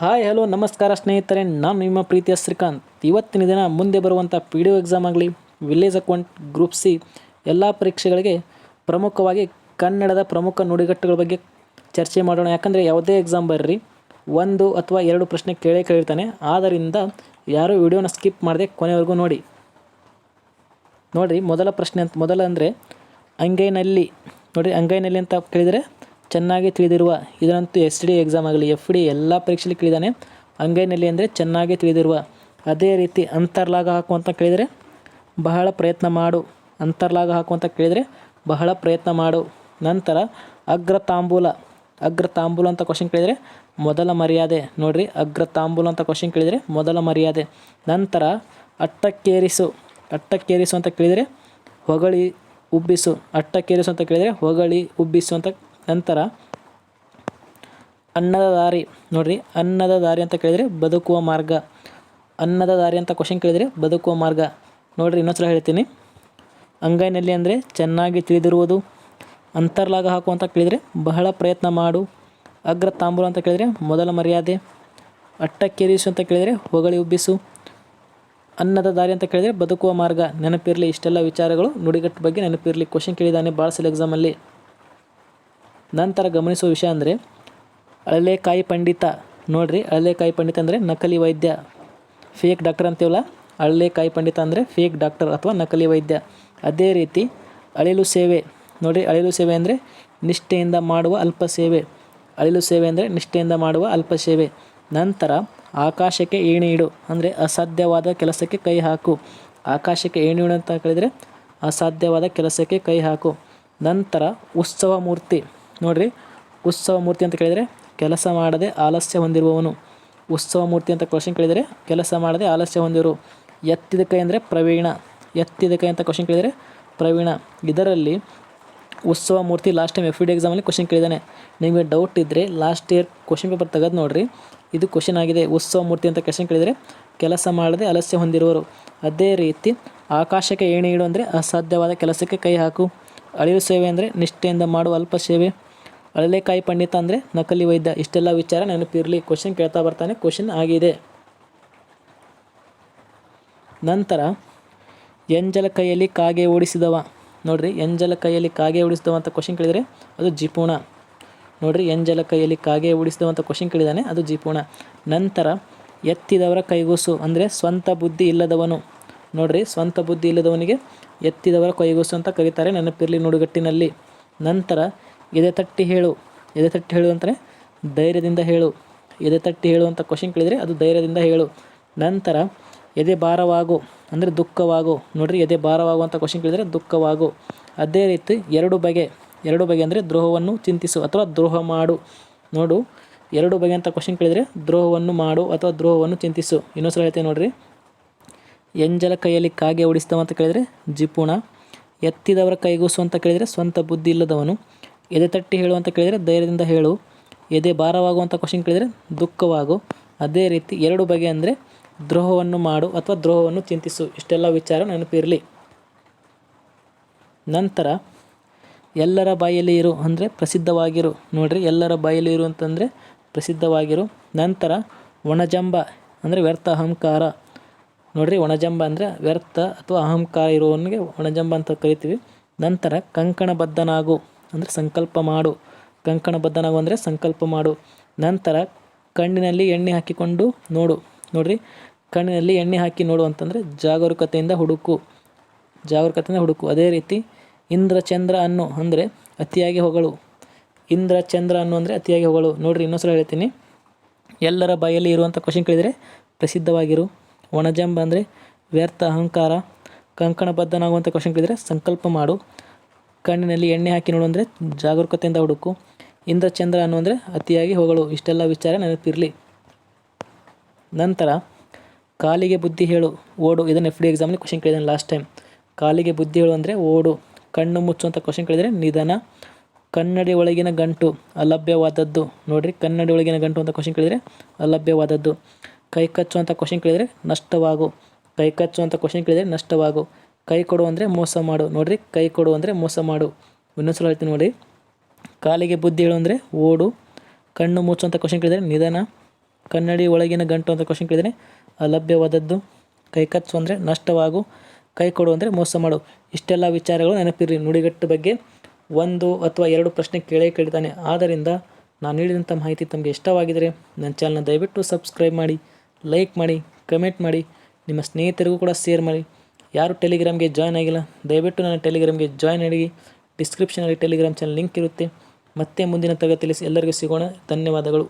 Hi hello ನಮಸ್ಕಾರ ಸ್ನೇಹಿತರೆ, ನಾನು ನಿಮ್ಮ ಪ್ರೀತಿಯ ಶ್ರೀಕಾಂತ್. ಇವತ್ತಿನ ದಿನ ಮುಂದೆ ಬರುವಂಥ ಪಿ ಡಿ ಒ ಎಕ್ಸಾಮ್ ಆಗಲಿ, ವಿಲೇಜ್ ಅಕೌಂಟ್, ಗ್ರೂಪ್ ಸಿ ಎಲ್ಲ ಪರೀಕ್ಷೆಗಳಿಗೆ ಪ್ರಮುಖವಾಗಿ ಕನ್ನಡದ ಪ್ರಮುಖ ನುಡಿಗಟ್ಟುಗಳ ಬಗ್ಗೆ ಚರ್ಚೆ ಮಾಡೋಣ. ಯಾಕಂದರೆ ಯಾವುದೇ ಎಕ್ಸಾಮ್ ಬರ್ರಿ 1 ಅಥವಾ 2 ಪ್ರಶ್ನೆ ಕೇಳಿರ್ತಾನೆ. ಆದ್ದರಿಂದ ಯಾರೂ ವಿಡಿಯೋನ ಸ್ಕಿಪ್ ಮಾಡದೆ ಕೊನೆವರೆಗೂ ನೋಡಿರಿ. ಮೊದಲ ಅಂದರೆ ಅಂಗೈನಲ್ಲಿ. ನೋಡಿರಿ, ಅಂಗೈನಲ್ಲಿ ಅಂತ ಕೇಳಿದರೆ ಚೆನ್ನಾಗಿ ತಿಳಿದಿರುವ. ಇದರಂತೂ SD ಎಕ್ಸಾಮ್ ಆಗಲಿ, FD ಎಲ್ಲ ಪರೀಕ್ಷೆಯಲ್ಲಿ ಕೇಳಿದ್ದಾನೆ. ಅಂಗೈನಲ್ಲಿ ಅಂದರೆ ಚೆನ್ನಾಗಿ ತಿಳಿದಿರುವ. ಅದೇ ರೀತಿ ಅಂತರ್ಲಾಗ ಹಾಕುವಂತ ಕೇಳಿದರೆ ಬಹಳ ಪ್ರಯತ್ನ ಮಾಡು. ಅಂತರ್ಲಾಗ ಹಾಕುವಂತ ಕೇಳಿದರೆ ಬಹಳ ಪ್ರಯತ್ನ ಮಾಡು. ನಂತರ ಅಗ್ರತಾಂಬೂಲ ಅಂತ ಕ್ವಶನ್ ಕೇಳಿದರೆ ಮೊದಲ ಮರ್ಯಾದೆ. ನೋಡಿರಿ, ಅಗ್ರತಾಂಬೂಲ ಅಂತ ಕ್ವಶನ್ ಕೇಳಿದರೆ ಮೊದಲ ಮರ್ಯಾದೆ. ನಂತರ ಅಟ್ಟಕ್ಕೇರಿಸು ಅಂತ ಕೇಳಿದರೆ ಹೊಗಳಿ ಉಬ್ಬಿಸು. ಅಟ್ಟಕ್ಕೇರಿಸು ಅಂತ ಕೇಳಿದರೆ ಹೊಗಳಿ ಉಬ್ಬಿಸು ಅಂತ. ನಂತರ ಅನ್ನದ ದಾರಿ. ನೋಡಿರಿ, ಅನ್ನದ ದಾರಿ ಅಂತ ಕೇಳಿದರೆ ಬದುಕುವ ಮಾರ್ಗ. ಅನ್ನದ ದಾರಿ ಅಂತ ಕ್ವಶನ್ ಕೇಳಿದರೆ ಬದುಕುವ ಮಾರ್ಗ. ನೋಡಿರಿ, ಇನ್ನೊಂದ್ಸಲ ಹೇಳ್ತೀನಿ. ಅಂಗೈನಲ್ಲಿ ಅಂದರೆ ಚೆನ್ನಾಗಿ ತಿಳಿದಿರುವುದು. ಅಂತರ್ಲಾಗ ಹಾಕುವಂತ ಕೇಳಿದರೆ ಬಹಳ ಪ್ರಯತ್ನ ಮಾಡು. ಅಗ್ರತಾಂಬೂಲ ಅಂತ ಕೇಳಿದರೆ ಮೊದಲ ಮರ್ಯಾದೆ. ಅಟ್ಟಕ್ಕೇರಿಸು ಅಂತ ಕೇಳಿದರೆ ಹೊಗಳಿ ಉಬ್ಬಿಸು. ಅನ್ನದ ದಾರಿ ಅಂತ ಕೇಳಿದರೆ ಬದುಕುವ ಮಾರ್ಗ. ನೆನಪಿರಲಿ, ಇಷ್ಟೆಲ್ಲ ವಿಚಾರಗಳು ನುಡಿಗಟ್ಟು ಬಗ್ಗೆ ನೆನಪಿರಲಿ. ಕ್ವಶನ್ ಕೇಳಿದ್ದಾನೆ ಭಾಳ ಸಲ ಎಕ್ಸಾಮಲ್ಲಿ. ನಂತರ ಗಮನಿಸುವ ವಿಷಯ ಅಂದರೆ ಅಳಲೆಕಾಯಿ ಪಂಡಿತ. ನೋಡಿರಿ, ಅಳಲೆಕಾಯಿ ಪಂಡಿತ ಅಂದರೆ ನಕಲಿ ವೈದ್ಯ, ಫೇಕ್ ಡಾಕ್ಟರ್ ಅಂತೀವಲ್ಲ. ಅಳಲೆಕಾಯಿ ಪಂಡಿತ ಅಂದರೆ ಫೇಕ್ ಡಾಕ್ಟರ್ ಅಥವಾ ನಕಲಿ ವೈದ್ಯ. ಅದೇ ರೀತಿ ಅಳಿಲು ಸೇವೆ. ನೋಡಿರಿ, ಅಳಿಲು ಸೇವೆ ಅಂದರೆ ನಿಷ್ಠೆಯಿಂದ ಮಾಡುವ ಅಲ್ಪ ಸೇವೆ. ಅಳಿಲು ಸೇವೆ ಅಂದರೆ ನಿಷ್ಠೆಯಿಂದ ಮಾಡುವ ಅಲ್ಪ ಸೇವೆ. ನಂತರ ಆಕಾಶಕ್ಕೆ ಏಣಿ ಇಡು ಅಂದರೆ ಅಸಾಧ್ಯವಾದ ಕೆಲಸಕ್ಕೆ ಕೈ ಹಾಕು. ಆಕಾಶಕ್ಕೆ ಏಣಿ ಇಡು ಅಂತ ಕೇಳಿದರೆ ಅಸಾಧ್ಯವಾದ ಕೆಲಸಕ್ಕೆ ಕೈ ಹಾಕು. ನಂತರ ಉತ್ಸವ ಮೂರ್ತಿ. ನೋಡಿರಿ, ಉತ್ಸವ ಮೂರ್ತಿ ಅಂತ ಕೇಳಿದರೆ ಕೆಲಸ ಮಾಡದೆ ಆಲಸ್ಯ ಹೊಂದಿರುವವನು. ಉತ್ಸವ ಮೂರ್ತಿ ಅಂತ ಕ್ವಶನ್ ಕೇಳಿದರೆ ಕೆಲಸ ಮಾಡದೆ ಆಲಸ್ಯ ಹೊಂದಿರು. ಎತ್ತಿದ ಕೈ ಅಂದರೆ ಪ್ರವೀಣ. ಎತ್ತಿದ ಕೈ ಅಂತ ಕ್ವಶನ್ ಕೇಳಿದರೆ ಪ್ರವೀಣ. ಇದರಲ್ಲಿ ಉತ್ಸವ ಮೂರ್ತಿ ಲಾಸ್ಟ್ ಟೈಮ್ FD ಎಕ್ಸಾಮಲ್ಲಿ ಕ್ವಶನ್ ಕೇಳಿದ್ದಾನೆ. ನಿಮಗೆ ಡೌಟ್ ಇದ್ದರೆ ಲಾಸ್ಟ್ ಇಯರ್ ಕ್ವಶನ್ ಪೇಪರ್ ತೆಗೆದು ನೋಡಿರಿ, ಇದು ಕ್ವಶನ್ ಆಗಿದೆ. ಉತ್ಸವ ಮೂರ್ತಿ ಅಂತ ಕ್ವಶನ್ ಕೇಳಿದರೆ ಕೆಲಸ ಮಾಡದೆ ಆಲಸ್ಯ ಹೊಂದಿರುವರು. ಅದೇ ರೀತಿ ಆಕಾಶಕ್ಕೆ ಏಣಿ ಇಡು ಅಂದರೆ ಅಸಾಧ್ಯವಾದ ಕೆಲಸಕ್ಕೆ ಕೈ ಹಾಕು. ಅಳಿಲು ಸೇವೆ ಅಂದರೆ ನಿಷ್ಠೆಯಿಂದ ಮಾಡುವ ಅಲ್ಪ ಸೇವೆ. ಅಳಲೆಕಾಯಿ ಪಂಡಿತ ಅಂದರೆ ನಕಲಿ ವೈದ್ಯ. ಇಷ್ಟೆಲ್ಲ ವಿಚಾರ ನೆನಪಿರಲಿ. ಕ್ವಶನ್ ಕೇಳ್ತಾ ಬರ್ತಾನೆ, ಕ್ವಶನ್ ಆಗಿದೆ. ನಂತರ ಎಂಜಲ ಕೈಯಲ್ಲಿ ಕಾಗೆ ಓಡಿಸಿದವ. ನೋಡಿರಿ, ಎಂಜಲ ಕೈಯಲ್ಲಿ ಕಾಗೆ ಓಡಿಸಿದವ ಅಂತ ಕ್ವಶನ್ ಕೇಳಿದರೆ ಅದು ಜಿಪುಣ. ನೋಡಿರಿ, ಎಂಜಲ ಕೈಯಲ್ಲಿ ಕಾಗೆ ಓಡಿಸಿದವ ಅಂತ ಕ್ವಶನ್ ಕೇಳಿದ್ದಾನೆ, ಅದು ಜಿಪುಣ. ನಂತರ ಎತ್ತಿದವರ ಕೈಗೂಸು ಅಂದರೆ ಸ್ವಂತ ಬುದ್ಧಿ ಇಲ್ಲದವನು. ನೋಡಿರಿ, ಸ್ವಂತ ಬುದ್ಧಿ ಇಲ್ಲದವನಿಗೆ ಎತ್ತಿದವರ ಕೈಗೂಸು ಅಂತ ಕರೀತಾರೆ. ನೆನಪಿರಲಿ ನುಡಿಗಟ್ಟಿನಲ್ಲಿ. ನಂತರ ಎದೆ ತಟ್ಟಿ ಹೇಳು. ಎದೆ ತಟ್ಟಿ ಹೇಳು ಅಂದರೆ ಧೈರ್ಯದಿಂದ ಹೇಳು. ಎದೆ ತಟ್ಟಿ ಹೇಳು ಅಂತ ಕ್ವಶನ್ ಕೇಳಿದರೆ ಅದು ಧೈರ್ಯದಿಂದ ಹೇಳು. ನಂತರ ಎದೆ ಭಾರವಾಗು ಅಂದರೆ ದುಃಖವಾಗು. ನೋಡಿರಿ, ಎದೆ ಭಾರವಾಗು ಅಂತ ಕ್ವಶನ್ ಕೇಳಿದರೆ ದುಃಖವಾಗು. ಅದೇ ರೀತಿ ಎರಡು ಬಗೆ ಅಂದರೆ ದ್ರೋಹವನ್ನು ಚಿಂತಿಸು ಅಥವಾ ದ್ರೋಹ ಮಾಡು. ನೋಡು, ಎರಡು ಬಗೆ ಅಂತ ಕ್ವಶನ್ ಕೇಳಿದರೆ ದ್ರೋಹವನ್ನು ಮಾಡು ಅಥವಾ ದ್ರೋಹವನ್ನು ಚಿಂತಿಸು. ಇನ್ನೊಂದ್ಸಲ ಹೇಳ್ತೇನೆ ನೋಡಿರಿ. ಎಂಜಲ ಕೈಯಲ್ಲಿ ಕಾಗೆ ಓಡಿಸಿದವ ಅಂತ ಕೇಳಿದರೆ ಜಿಪುಣ. ಎತ್ತಿದವರ ಕೈಗೂಸು ಅಂತ ಕೇಳಿದರೆ ಸ್ವಂತ ಬುದ್ಧಿ ಇಲ್ಲದವನು. ಎದೆ ತಟ್ಟಿ ಹೇಳು ಅಂತ ಕೇಳಿದರೆ ಧೈರ್ಯದಿಂದ ಹೇಳು. ಎದೆ ಭಾರವಾಗುವಂಥ ಕ್ವಶನ್ ಕೇಳಿದರೆ ದುಃಖವಾಗು. ಅದೇ ರೀತಿ ಎರಡು ಬಗೆ ಅಂದರೆ ದ್ರೋಹವನ್ನು ಮಾಡು ಅಥವಾ ದ್ರೋಹವನ್ನು ಚಿಂತಿಸು. ಇಷ್ಟೆಲ್ಲ ವಿಚಾರ ನೆನಪಿರಲಿ. ನಂತರ ಎಲ್ಲರ ಬಾಯಲ್ಲಿ ಇರು ಅಂದರೆ ಪ್ರಸಿದ್ಧವಾಗಿರು. ನೋಡಿರಿ, ಎಲ್ಲರ ಬಾಯಲ್ಲಿ ಇರು ಅಂತಂದರೆ ಪ್ರಸಿದ್ಧವಾಗಿರು. ನಂತರ ಒಣಜಂಬ ಅಂದರೆ ವ್ಯರ್ಥ ಅಹಂಕಾರ. ನೋಡಿರಿ, ಒಣಜಂಬ ಅಂದರೆ ವ್ಯರ್ಥ ಅಥವಾ ಅಹಂಕಾರ ಇರುವವನಿಗೆ ಒಣಜಂಬ ಅಂತ ಕರಿತೀವಿ. ನಂತರ ಕಂಕಣಬದ್ಧನಾಗು ಅಂದರೆ ಸಂಕಲ್ಪ ಮಾಡು. ಕಂಕಣಬದ್ಧನಾಗು ಅಂದರೆ ಸಂಕಲ್ಪ ಮಾಡು. ನಂತರ ಕಣ್ಣಿನಲ್ಲಿ ಎಣ್ಣೆ ಹಾಕಿಕೊಂಡು ನೋಡು. ನೋಡಿರಿ, ಕಣ್ಣಿನಲ್ಲಿ ಎಣ್ಣೆ ಹಾಕಿ ನೋಡು ಅಂತಂದರೆ ಜಾಗರೂಕತೆಯಿಂದ ಹುಡುಕು. ಅದೇ ರೀತಿ ಇಂದ್ರಚಂದ್ರ ಅನ್ನು ಅಂದರೆ ಅತಿಯಾಗಿ ಹೊಗಳು. ಇಂದ್ರಚಂದ್ರ ಅನ್ನು ಅಂದರೆ ಅತಿಯಾಗಿ ಹೊಗಳು. ನೋಡಿರಿ, ಇನ್ನೊಂದ್ಸಲ ಹೇಳ್ತೀನಿ. ಎಲ್ಲರ ಬಾಯಲ್ಲಿ ಇರುವಂಥ ಕ್ವಶನ್ ಕೇಳಿದರೆ ಪ್ರಸಿದ್ಧವಾಗಿರು. ಒಣಜಂಬ ಅಂದರೆ ವ್ಯರ್ಥ ಅಹಂಕಾರ. ಕಂಕಣಬದ್ಧನಾಗುವಂಥ ಕ್ವಶನ್ ಕೇಳಿದರೆ ಸಂಕಲ್ಪ ಮಾಡು. ಕಣ್ಣಿನಲ್ಲಿ ಎಣ್ಣೆ ಹಾಕಿ ನೋಡು ಅಂದರೆ ಜಾಗರೂಕತೆಯಿಂದ ಹುಡುಕು. ಇಂದ್ರಚಂದ್ರ ಅನ್ನು ಅಂದರೆ ಅತಿಯಾಗಿ ಹೊಗಳು. ಇಷ್ಟೆಲ್ಲ ವಿಚಾರ ನೆನಪಿರಲಿ. ನಂತರ ಕಾಲಿಗೆ ಬುದ್ಧಿ ಹೇಳು, ಓಡು. ಇದನ್ನು FD ಎಕ್ಸಾಮಲ್ಲಿ ಕ್ವಶನ್ ಕೇಳಿದ್ದಾನೆ ಲಾಸ್ಟ್ ಟೈಮ್. ಕಾಲಿಗೆ ಬುದ್ಧಿ ಹೇಳು ಅಂದರೆ ಓಡು. ಕಣ್ಣು ಮುಚ್ಚುವಂಥ ಕ್ವಶನ್ ಕೇಳಿದರೆ ನಿಧನ. ಕನ್ನಡಿ ಒಳಗಿನ ಗಂಟು ಅಲಭ್ಯವಾದದ್ದು. ನೋಡಿರಿ, ಕನ್ನಡಿ ಒಳಗಿನ ಗಂಟು ಅಂತ ಕ್ವಶನ್ ಕೇಳಿದರೆ ಅಲಭ್ಯವಾದದ್ದು. ಕೈ ಕಚ್ಚುವಂಥ ಕ್ವಶನ್ ಕೇಳಿದರೆ ನಷ್ಟವಾಗು. ಕೈ ಕಚ್ಚುವಂಥ ಕ್ವಶನ್ ಕೇಳಿದರೆ ನಷ್ಟವಾಗು. ಕೈ ಕೊಡು ಅಂದರೆ ಮೋಸ ಮಾಡು. ನೋಡಿರಿ, ಕೈ ಕೊಡು ಅಂದರೆ ಮೋಸ ಮಾಡು. ಇನ್ನೊಂದ್ಸಲ ಹೇಳ್ತೀನಿ ನೋಡಿ. ಕಾಲಿಗೆ ಬುದ್ಧಿ ಹೇಳು ಅಂದರೆ ಓಡು. ಕಣ್ಣು ಮುಚ್ಚುವಂಥ ಕ್ವಶನ್ ಕೇಳಿದರೆ ನಿಧನ. ಕನ್ನಡಿ ಒಳಗಿನ ಗಂಟು ಅಂತ ಕ್ವಶನ್ ಕೇಳಿದರೆ ಅಲಭ್ಯವಾದದ್ದು. ಕೈಕಚ್ಚು ಅಂದರೆ ನಷ್ಟವಾಗು, ಕೈ ಕೊಡು ಅಂದರೆ ಮೋಸ ಮಾಡು. ಇಷ್ಟೆಲ್ಲ ವಿಚಾರಗಳು ನೆನಪಿರ್ರಿ. ನುಡಿಗಟ್ಟು ಬಗ್ಗೆ 1 ಅಥವಾ 2 ಪ್ರಶ್ನೆ ಕೇಳಿದ್ದಾನೆ. ಆದ್ದರಿಂದ ನಾನು ನೀಡಿದಂಥ ಮಾಹಿತಿ ತಮಗೆ ಇಷ್ಟವಾಗಿದ್ದರೆ ನನ್ನ ಚಾನಲ್ನ ದಯವಿಟ್ಟು ಸಬ್ಸ್ಕ್ರೈಬ್ ಮಾಡಿ, ಲೈಕ್ ಮಾಡಿ, ಕಮೆಂಟ್ ಮಾಡಿ, ನಿಮ್ಮ ಸ್ನೇಹಿತರಿಗೂ ಕೂಡ ಶೇರ್ ಮಾಡಿ. ಯಾರು ಟೆಲಿಗ್ರಾಮ್ಗೆ ಜಾಯ್ನ್ ಆಗಿಲ್ಲ ದಯವಿಟ್ಟು ನನ್ನ ಟೆಲಿಗ್ರಾಮ್ಗೆ ಜಾಯ್ನ್ ಆಗಿ. ಡಿಸ್ಕ್ರಿಪ್ಷನಲ್ಲಿ ಟೆಲಿಗ್ರಾಮ್ ಚಾನಲ್ ಲಿಂಕ್ ಇರುತ್ತೆ. ಮತ್ತೆ ಮುಂದಿನ ತರಗತಿಯಲ್ಲಿ ಎಲ್ಲರಿಗೂ ಸಿಗೋಣ. ಧನ್ಯವಾದಗಳು.